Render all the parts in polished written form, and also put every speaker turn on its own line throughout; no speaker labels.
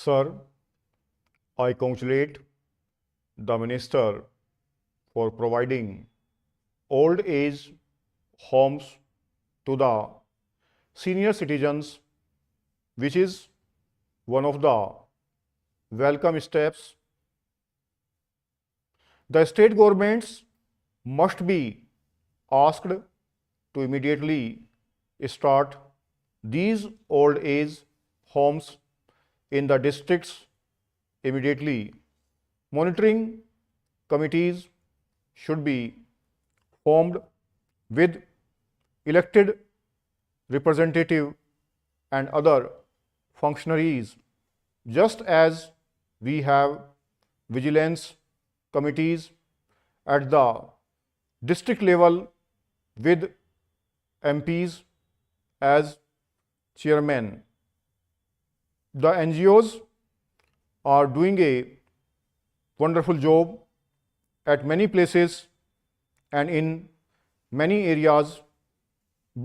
Sir, I congratulate the Minister for providing old age homes to the senior citizens, which is one of the welcome steps. The state governments must be asked to immediately start these old age homes in the districts immediately. Monitoring committees should be formed with elected representative and other functionaries, just as we have vigilance committees at the district level with MPs as chairman. The NGOs are doing a wonderful job at many places and in many areas,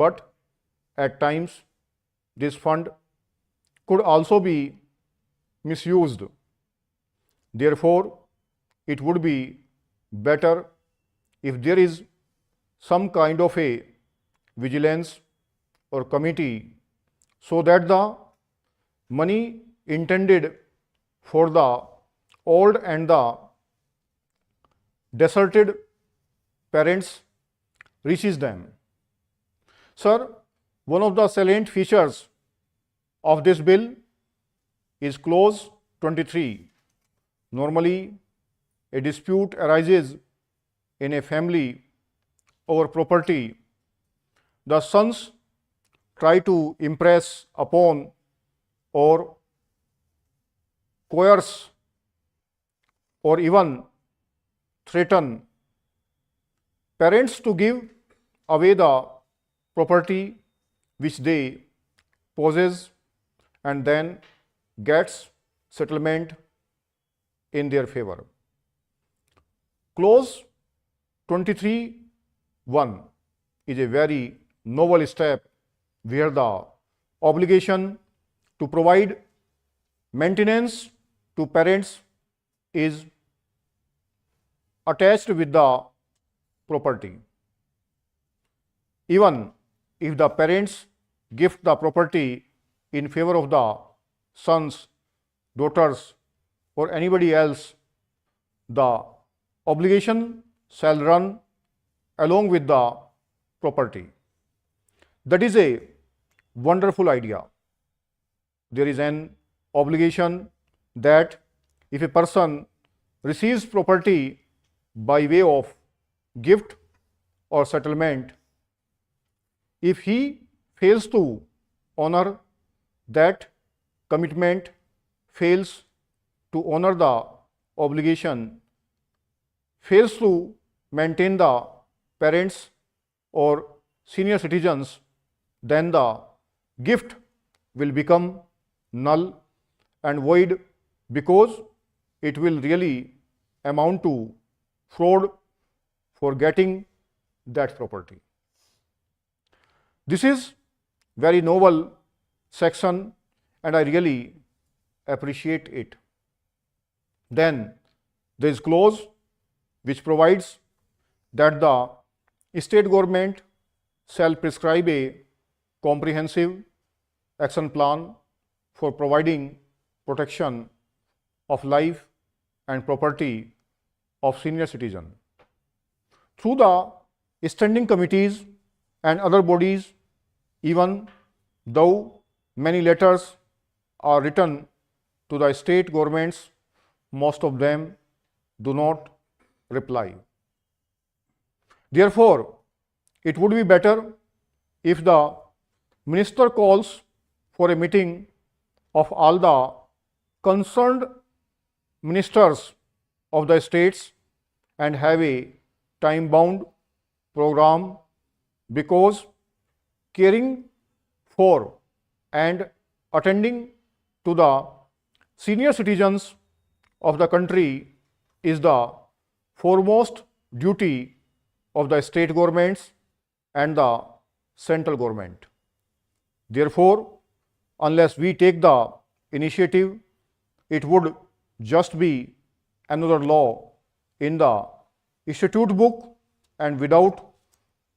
but at times this fund could also be misused. Therefore, it would be better if there is some kind of a vigilance or committee so that the money intended for the old and the deserted parents reaches them. Sir, one of the salient features of this bill is clause 23. Normally, a dispute arises in a family over property. The sons try to impress upon or coerce or even threaten parents to give away the property which they possess and then gets settlement in their favor. Clause 23(1) is a very novel step where the obligation to provide maintenance to parents is attached with the property. Even if the parents gift the property in favor of the sons, daughters, or anybody else, the obligation shall run along with the property. That is a wonderful idea. There is an obligation that if a person receives property by way of gift or settlement, if he fails to honor that commitment, fails to honor the obligation, fails to maintain the parents or senior citizens, then the gift will become null and void because it will really amount to fraud for getting that property. This is very novel section and I really appreciate it. Then there is clause which provides that the state government shall prescribe a comprehensive action plan for providing protection of life and property of senior citizen. Through the standing committees and other bodies, even though many letters are written to the state governments, most of them do not reply. Therefore, it would be better if the minister calls for a meeting of all the concerned ministers of the states and have a time-bound program, because caring for and attending to the senior citizens of the country is the foremost duty of the state governments and the central government. Therefore, unless we take the initiative it would just be another law in the statute book, and without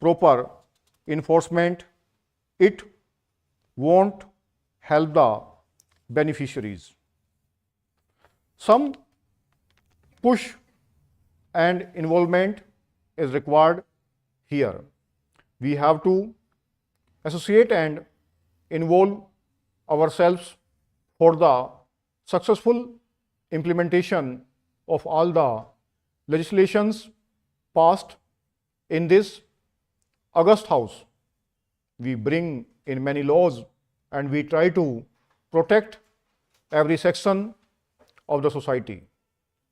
proper enforcement, it won't help the beneficiaries. Some push and involvement is required here. We have to associate and involve ourselves for the successful implementation of all the legislations passed in this August House. We bring in many laws and we try to protect every section of the society.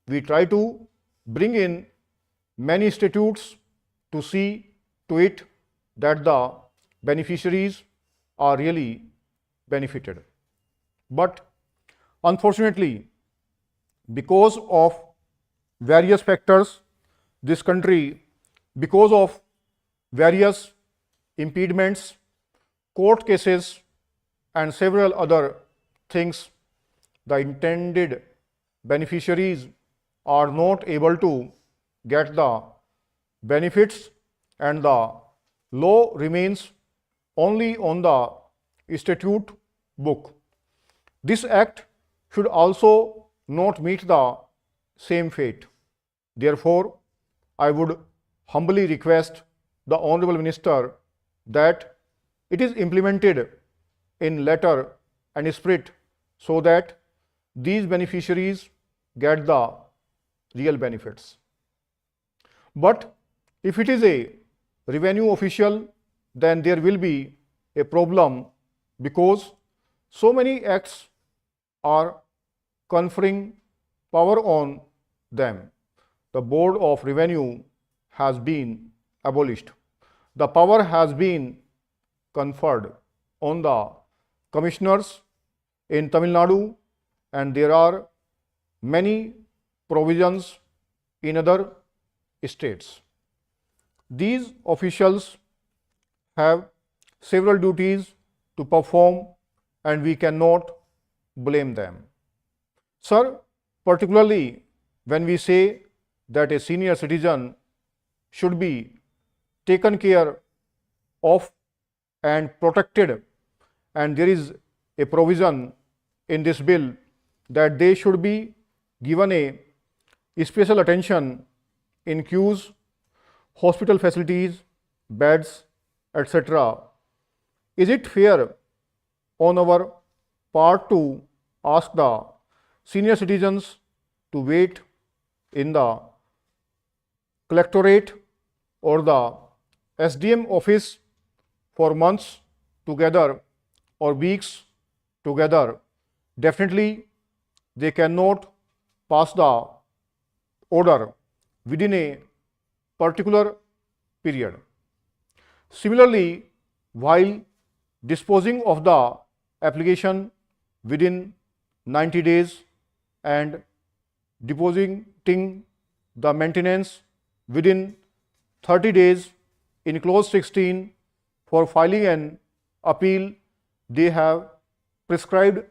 We try to bring in many statutes to see to it that the beneficiaries are really benefited. But unfortunately, because of various factors, this country, because of various impediments, court cases, and several other things, the intended beneficiaries are not able to get the benefits, and the law remains only on the statute book. This act should also not meet the same fate. Therefore, I would humbly request the Honorable Minister that it is implemented in letter and spirit so that these beneficiaries get the real benefits. But if it is a revenue official, then there will be a problem because so many acts are conferring power on them. The Board of Revenue has been abolished. The power has been conferred on the commissioners in Tamil Nadu, and there are many provisions in other states. These officials have several duties to perform and we cannot blame them. Sir, particularly when we say that a senior citizen should be taken care of and protected, and there is a provision in this bill that they should be given a special attention in queues, hospital facilities, beds, etc. Is it fair on our part to ask the senior citizens to wait in the collectorate or the SDM office for months together or weeks together? Definitely, they cannot pass the order within a particular period. Similarly, while disposing of the application within 90 days and depositing the maintenance within 30 days, in clause 16 for filing an appeal, they have prescribed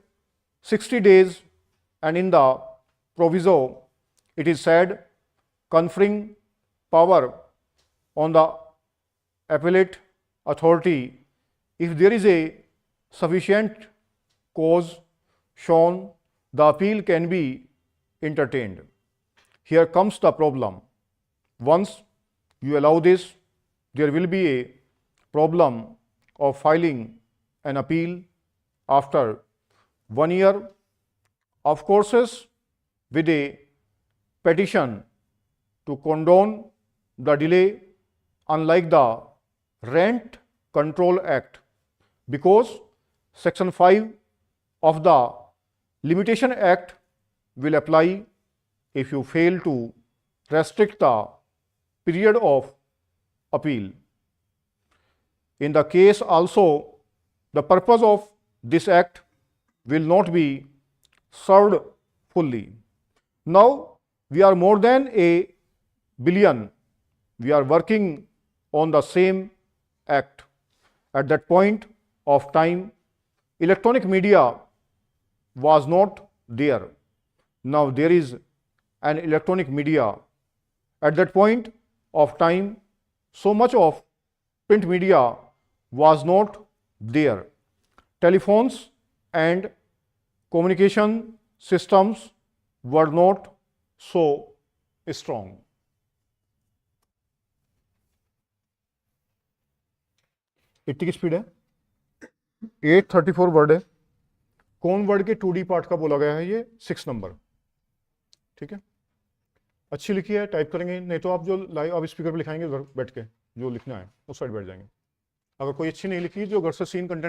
60 days, and in the proviso it is said conferring power on the appellate authority if there is a sufficient cause shown, the appeal can be entertained. Here comes the problem. Once you allow this, there will be a problem of filing an appeal after 1 year of courses with a petition to condone the delay, unlike the Rent Control Act, because Section 5 of the Limitation Act will apply if you fail to restrict the period of appeal. In the case also, the purpose of this act will not be served fully. Now, we are more than a billion. We are working on the same act. At that point of time, electronic media was not there. Now there is an electronic media. At that point of time, so much of print media was not there. Telephones and communication systems were not so strong. इतनी की speed है, 834 word है। कौन word के 2D part का बोला गया है, ये 6 नंबर। ठीक है, अच्छी लिखी है, टाइप करेंगे, नहीं तो आप जो लाइव आप स्पीकर पे लिखाएंगे उधर बैठ के जो लिखना है उस साइड बैठ जाएंगे। अगर कोई अच्छी नहीं लिखी जो घर से सीन कंटेंट